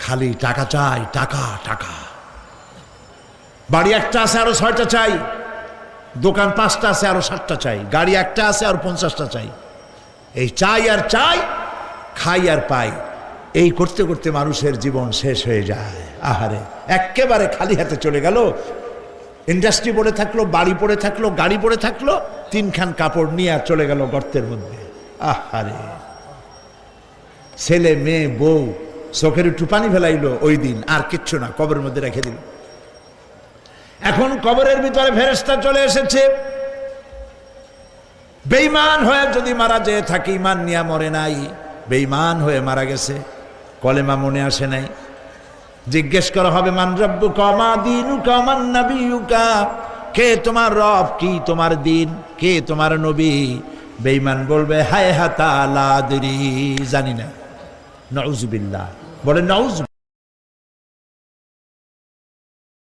খালি টাকা চাই, টাকা টাকা। বাড়ি একটা আছে আরো 6টা চাই, দোকান 5টা আছে আরো 7টা চাই, গাড়ি একটা আছে আর 50টা চাই। এই চাই আর চাই, খাই আর পাই, এই করতে করতে মানুষের জীবন শেষ হয়ে যায়। আহারে, একেবারে খালি হাতে চলে গেল। ইন্ডাস্ট্রি পড়ে থাকলো, বাড়ি পড়ে থাকলো, গাড়ি পড়ে থাকলো, 3খান কাপড় নিয়ে আর চলে গেল গর্তের মধ্যে। আহারে, ছেলে মেয়ে বউ চোখের একটু পানি ফেলাইলো ওই দিন, আর কিচ্ছু না, কবরের মধ্যে রেখে দিল। এখন কবরের ভিতরে ফেরেশতা চলে এসেছে। বেঈমান হয়ে যদি মারা যেয়ে থাকে, ঈমান নিয়ে মরে নাই, বেঈমান হয়ে মারা গেছে, কলেমা মনে আসে নাই, জিজ্ঞেস করা হবে মান রাব্বুকা মা দীনুকা মান নাবিয়ুকা, কে তোমার রব, কি তোমার দিন, কে তোমার নবী? বেঈমান বলবে হায় হাতা লা আদরি, জানি না। নাউযুবিল্লাহ, বলে নাউযু।